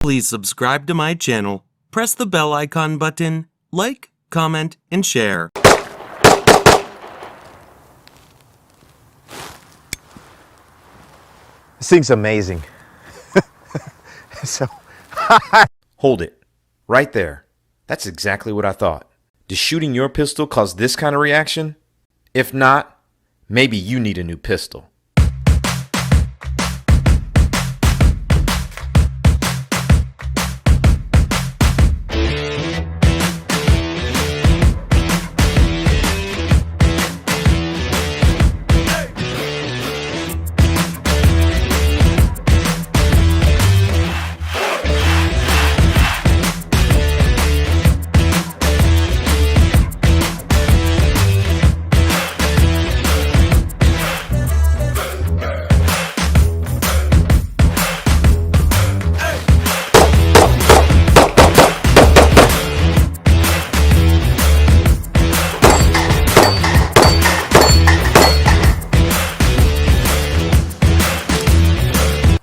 Please subscribe to my channel, press the bell icon button, like, comment, and share. This thing's amazing. Hold it. Right there. That's exactly what I thought. Does shooting your pistol cause this kind of reaction? If not, maybe you need a new pistol.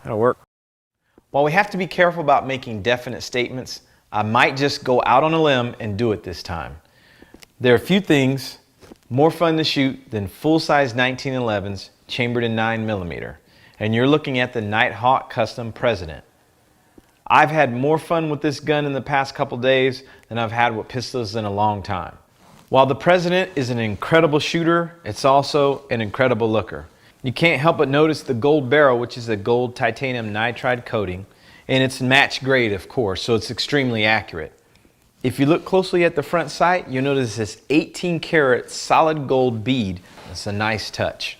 That'll work. While we have to be careful about making definite statements, I might just go out on a limb and do it this time. There are a few things more fun to shoot than full-size 1911s chambered in 9mm, and you're looking at the Nighthawk Custom President. I've had more fun with this gun in the past couple days than I've had with pistols in a long time. While the President is an incredible shooter, it's also an incredible looker. You can't help but notice the gold barrel, which is a gold titanium nitride coating, and it's match grade, of course, so it's extremely accurate. If you look closely at the front sight, you'll notice this 18 karat solid gold bead. That's a nice touch.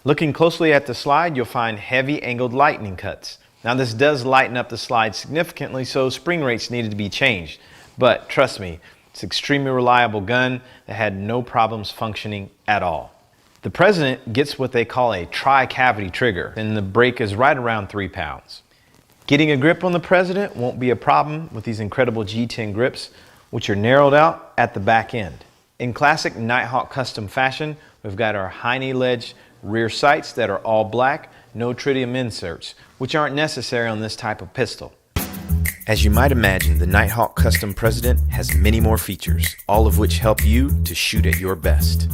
Looking closely at the slide, you'll find heavy angled lightning cuts. Now this does lighten up the slide significantly, so spring rates needed to be changed. But trust me, it's an extremely reliable gun that had no problems functioning at all. The President gets what they call a tri-cavity trigger, and the break is right around 3 pounds. Getting a grip on the President won't be a problem with these incredible G10 grips, which are narrowed out at the back end. In classic Nighthawk custom fashion, we've got our hiney ledge rear sights that are all black, no tritium inserts, which aren't necessary on this type of pistol. As you might imagine, the Nighthawk Custom President has many more features, all of which help you to shoot at your best.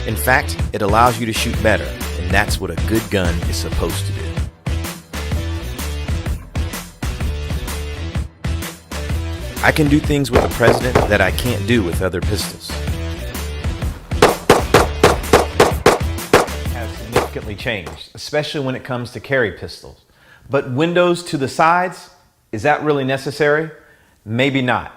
In fact, it allows you to shoot better, and that's what a good gun is supposed to do. I can do things with the President that I can't do with other pistols. It has significantly changed, especially when it comes to carry pistols. But windows to the sides, is that really necessary? Maybe not.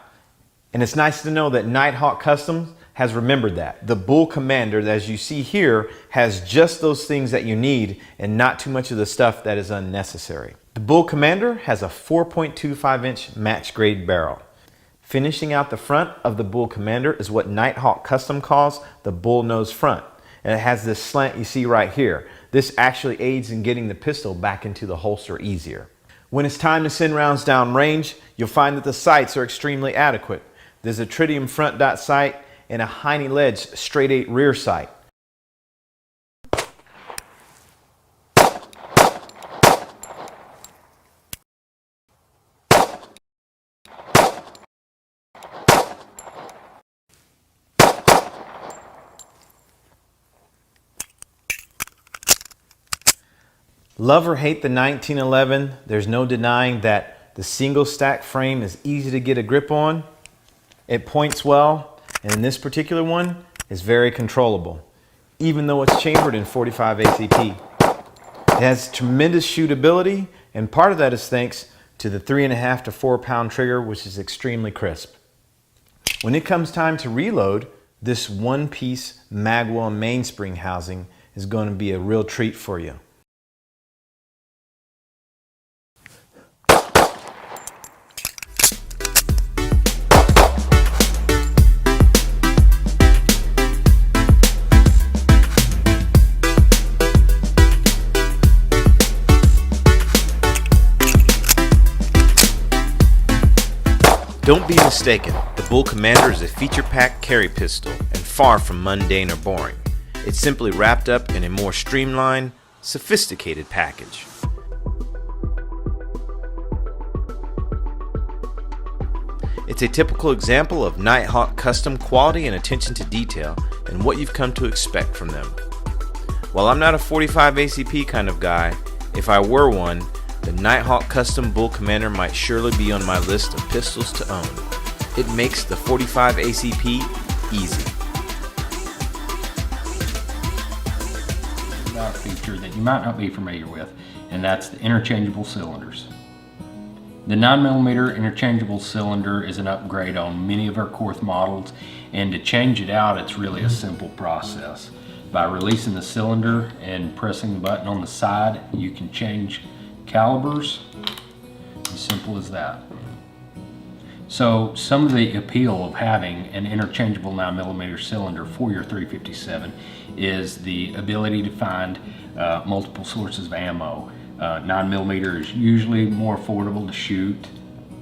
And it's nice to know that Nighthawk Customs has remembered that. The Bull Commander, as you see here, has just those things that you need and not too much of the stuff that is unnecessary. The Bull Commander has a 4.25-inch match grade barrel. Finishing out the front of the Bull Commander is what Nighthawk Custom calls the bull nose front. And it has this slant you see right here. This actually aids in getting the pistol back into the holster easier. When it's time to send rounds down range, you'll find that the sights are extremely adequate. There's a tritium front dot sight and a hiney ledge straight 8 rear sight. Love or hate the 1911, there's no denying that the single stack frame is easy to get a grip on. It points well. And in this particular one, is very controllable, even though it's chambered in 45 ACP. It has tremendous shootability, and part of that is thanks to the 3.5 to 4 pound trigger, which is extremely crisp. When it comes time to reload, this one-piece magwell mainspring housing is going to be a real treat for you. Don't be mistaken, the Bull Commander is a feature-packed carry pistol and far from mundane or boring. It's simply wrapped up in a more streamlined, sophisticated package. It's a typical example of Nighthawk custom quality and attention to detail and what you've come to expect from them. While I'm not a 45 ACP kind of guy, if I were one, the Nighthawk Custom Bull Commander might surely be on my list of pistols to own. It makes the 45 ACP easy. About a feature that you might not be familiar with, and that's the interchangeable cylinders. The 9mm interchangeable cylinder is an upgrade on many of our Korth models, and to change it out, it's really a simple process. By releasing the cylinder and pressing the button on the side, you can change calibers. As simple as that. So some of the appeal of having an interchangeable 9mm cylinder for your 357 is the ability to find multiple sources of ammo. 9mm is usually more affordable to shoot.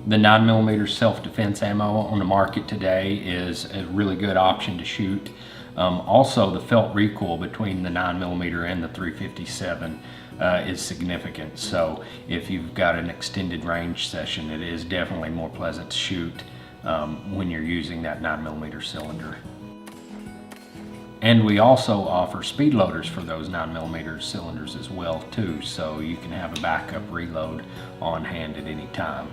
The 9mm self-defense ammo on the market today is a really good option to shoot. Also, the felt recoil between the 9mm and the 357 is significant. So if you've got an extended range session, it is definitely more pleasant to shoot when you're using that 9mm cylinder. And we also offer speed loaders for those 9mm cylinders as well too, so you can have a backup reload on hand at any time.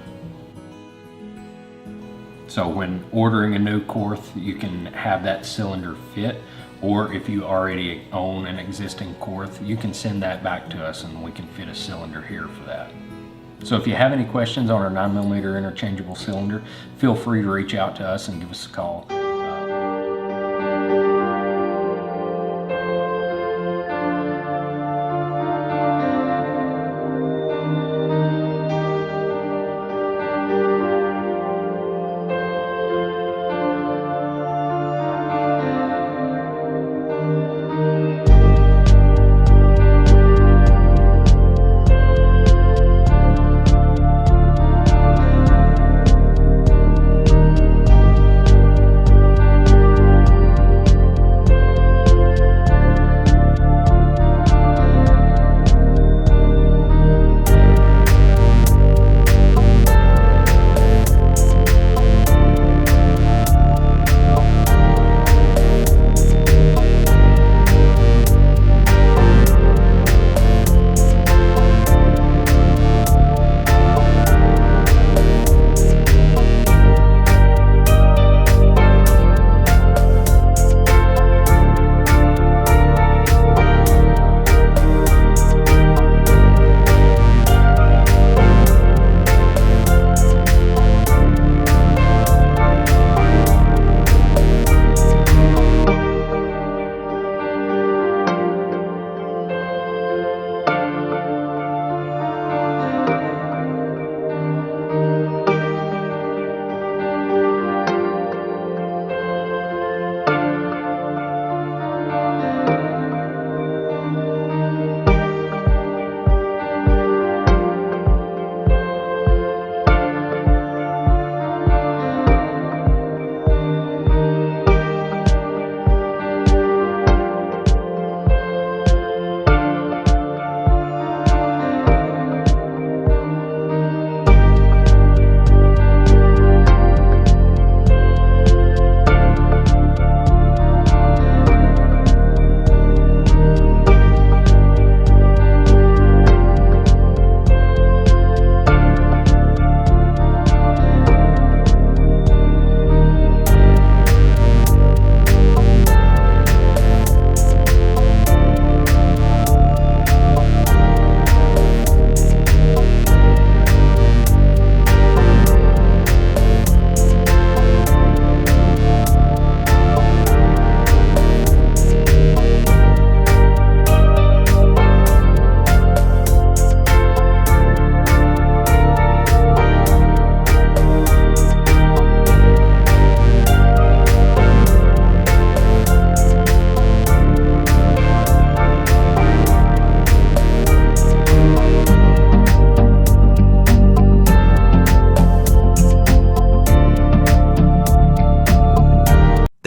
So when ordering a new Korth, you can have that cylinder fit, or if you already own an existing Korth, you can send that back to us and we can fit a cylinder here for that. So if you have any questions on our 9mm interchangeable cylinder, feel free to reach out to us and give us a call.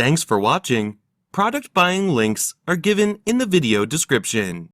Thanks for watching. Product buying links are given in the video description.